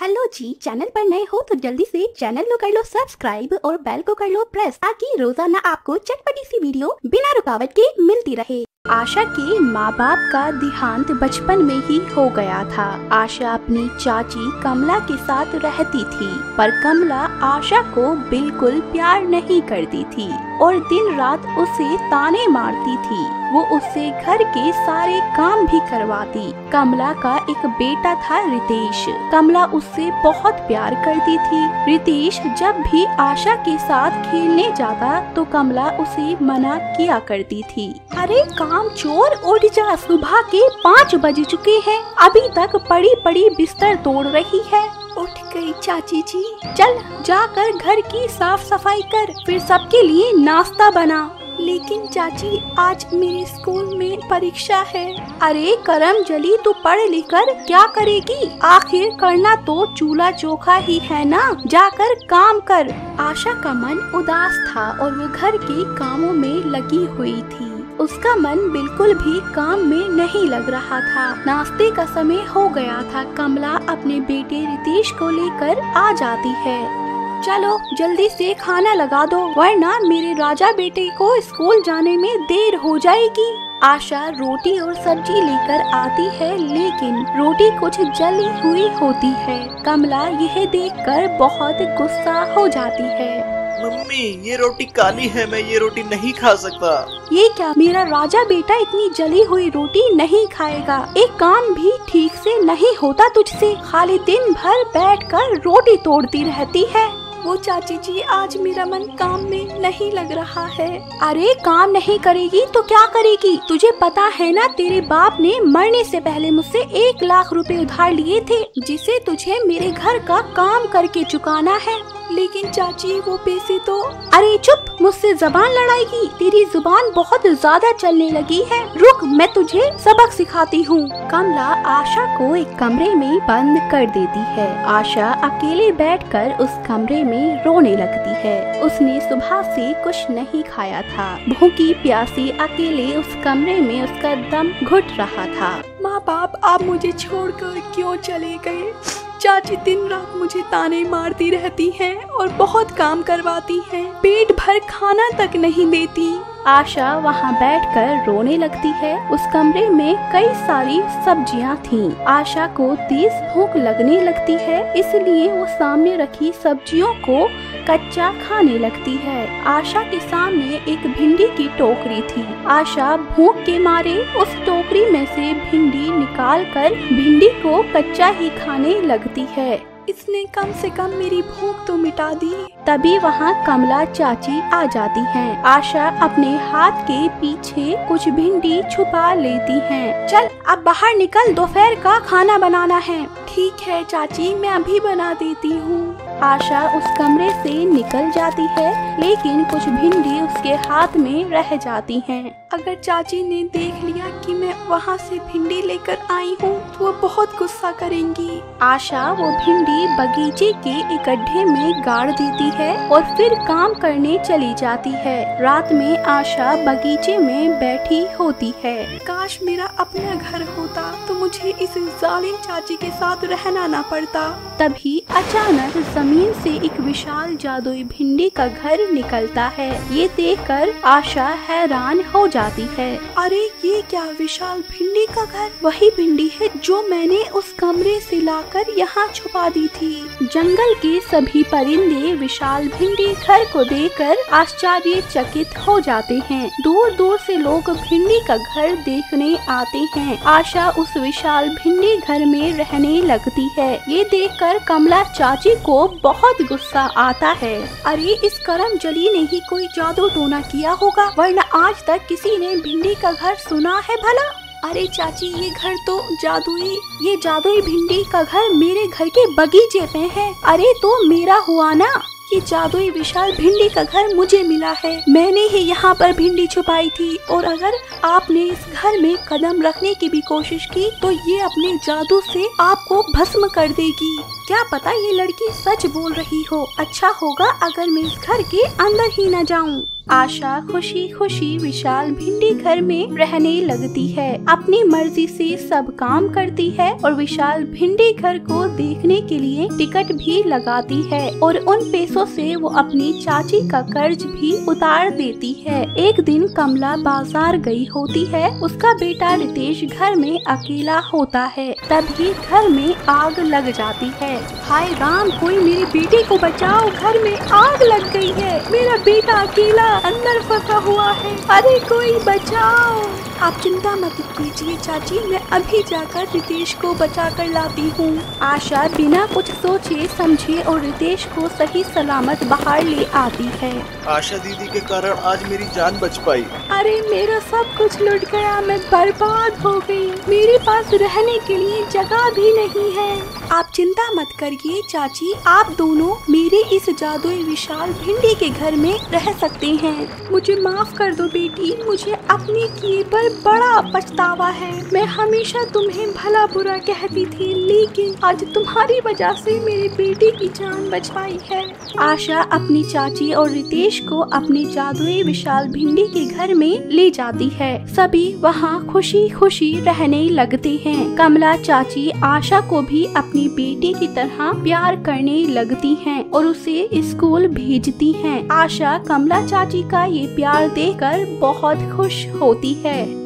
Hello जी, channel पर नए हो तो जल्दी से चैनल को कर लो सब्सक्राइब और बेल को कर लो प्रेस ताकि रोजाना आपको चटपटी सी वीडियो बिना रुकावट के मिलती रहे। आशा के माँ बाप का देहांत बचपन में ही हो गया था। आशा अपनी चाची कमला के साथ रहती थी, पर कमला आशा को बिल्कुल प्यार नहीं करती थी और दिन रात उसे ताने मारती थी। वो उससे घर के सारे काम भी करवाती। कमला का एक बेटा था रितेश। कमला उससे बहुत प्यार करती थी। रितेश जब भी आशा के साथ खेलने जाता तो कमला उसे मना किया करती थी। अरे काम चोर, उठ जा, सुबह के 5 बज चुके हैं, अभी तक पड़ी पड़ी बिस्तर तोड़ रही है। उठ गई चाची जी। चल जाकर घर की साफ सफाई कर, फिर सबके लिए नाश्ता बना। लेकिन चाची आज मेरे स्कूल में परीक्षा है। अरे करम जली, तू पढ़ लिख कर क्या करेगी? आखिर करना तो चूल्हा चोखा ही है ना, जाकर काम कर। आशा का मन उदास था और वो घर के कामों में लगी हुई थी। उसका मन बिल्कुल भी काम में नहीं लग रहा था। नाश्ते का समय हो गया था। कमला अपने बेटे रितेश को लेकर आ जाती है। चलो जल्दी से खाना लगा दो, वरना मेरे राजा बेटे को स्कूल जाने में देर हो जाएगी। आशा रोटी और सब्जी लेकर आती है, लेकिन रोटी कुछ जली हुई होती है। कमला यह देखकर बहुत गुस्सा हो जाती है। मम्मी ये रोटी काली है, मैं ये रोटी नहीं खा सकता। ये क्या, मेरा राजा बेटा इतनी जली हुई रोटी नहीं खाएगा। एक काम भी ठीक से नहीं होता तुझसे, खाली दिन भर बैठकर रोटी तोड़ती रहती है। वो चाची जी आज मेरा मन काम में नहीं लग रहा है। अरे काम नहीं करेगी तो क्या करेगी? तुझे पता है ना, तेरे बाप ने मरने से पहले मुझसे 1 लाख रुपए उधार लिए थे, जिसे तुझे मेरे घर का काम करके चुकाना है। लेकिन चाची वो पैसे तो। अरे चुप, मुझसे जबान लड़ाएगी? तेरी जुबान बहुत ज्यादा चलने लगी है। रुक, मैं तुझे सबक सिखाती हूँ। कमला आशा को एक कमरे में बंद कर देती है। आशा अकेले बैठकर उस कमरे में रोने लगती है। उसने सुबह से कुछ नहीं खाया था। भूखी प्यासी अकेले उस कमरे में उसका दम घुट रहा था। माँ बाप आप मुझे छोड़कर क्यों चले गए? चाची दिन रात मुझे ताने मारती रहती हैं और बहुत काम करवाती हैं, पेट भर खाना तक नहीं देती। आशा वहाँ बैठकर रोने लगती है। उस कमरे में कई सारी सब्जियाँ थीं। आशा को तेज भूख लगने लगती है, इसलिए वो सामने रखी सब्जियों को कच्चा खाने लगती है। आशा के सामने एक भिंडी की टोकरी थी। आशा भूख के मारे उस टोकरी में से भिंडी निकालकर भिंडी को कच्चा ही खाने लगती है। इसने कम से कम मेरी भूख तो मिटा दी। तभी वहाँ कमला चाची आ जाती हैं। आशा अपने हाथ के पीछे कुछ भिंडी छुपा लेती हैं। चल अब बाहर निकल, दोपहर का खाना बनाना है। ठीक है चाची, मैं अभी बना देती हूँ। आशा उस कमरे से निकल जाती है, लेकिन कुछ भिंडी उसके हाथ में रह जाती हैं। अगर चाची ने देख लिया कि मैं वहाँ से भिंडी लेकर आई हूँ तो वो बहुत गुस्सा करेंगी। आशा वो भिंडी बगीचे के एक गड्ढे में गाड़ देती है और फिर काम करने चली जाती है। रात में आशा बगीचे में बैठी होती है। काश मेरा अपना घर होता तो मुझे इस जालिम चाची के साथ रहना न पड़ता। तभी अचानक जमीन से एक विशाल जादुई भिंडी का घर निकलता है। ये देखकर आशा हैरान हो जाती है। अरे ये क्या, विशाल भिंडी का घर? वही भिंडी है जो मैंने उस कमरे से लाकर यहाँ छुपा दी थी। जंगल के सभी परिंदे विशाल भिंडी घर को देखकर आश्चर्यचकित हो जाते हैं। दूर दूर से लोग भिंडी का घर देखने आते हैं। आशा उस विशाल भिंडी घर में रहने लगती है। ये देखकर कमला चाची को बहुत गुस्सा आता है। अरे इस करम जली ने ही कोई जादू टोना किया होगा, वरना आज तक किसी ने भिंडी का घर सुना है भला? अरे चाची ये घर तो ये जादुई भिंडी का घर मेरे घर के बगीचे पे है। अरे तो मेरा हुआ ना, ये जादुई विशाल भिंडी का घर मुझे मिला है। मैंने ही यहाँ पर भिंडी छुपाई थी, और अगर आपने इस घर में कदम रखने की भी कोशिश की तो ये अपने जादू से आपको भस्म कर देगी। क्या पता ये लड़की सच बोल रही हो। अच्छा होगा अगर मैं इस घर के अंदर ही न जाऊँ। आशा खुशी खुशी विशाल भिंडी घर में रहने लगती है। अपनी मर्जी से सब काम करती है और विशाल भिंडी घर को देखने के लिए टिकट भी लगाती है और उन पैसों से वो अपनी चाची का कर्ज भी उतार देती है। एक दिन कमला बाजार गई होती है। उसका बेटा रितेश घर में अकेला होता है। तभी घर में आग लग जाती है। हाय राम, कोई मेरे बेटे को बचाओ, घर में आग लग गई है, मेरा बेटा अकेला अंदर फंसा हुआ है, अरे कोई बचाओ। आप चिंता मत कीजिए चाची, मैं अभी जाकर रितेश को बचा कर लाती हूँ। आशा बिना कुछ सोचे समझे और रितेश को सही सलामत बाहर ले आती है। आशा दीदी के कारण आज मेरी जान बच पाई। अरे मेरा सब कुछ लुट गया, मैं बर्बाद हो गई, मेरे पास रहने के लिए जगह भी नहीं है। आप चिंता मत करिए चाची, आप दोनों मेरे इस जादुई विशाल भिंडी के घर में रह सकते हैं। मुझे माफ कर दो बेटी, मुझे अपने किए पर बड़ा पछतावा है। मैं हमेशा तुम्हें भला बुरा कहती थी, लेकिन आज तुम्हारी वजह से मेरे बेटे की जान बच पाई है। आशा अपनी चाची और रितेश को अपने जादुई विशाल भिंडी के घर में ले जाती है। सभी वहाँ खुशी खुशी रहने लगते हैं। कमला चाची आशा को भी अपनी बेटी की तरह प्यार करने लगती हैं और उसे स्कूल भेजती हैं। आशा कमला चाची का ये प्यार देखकर बहुत खुश होती है।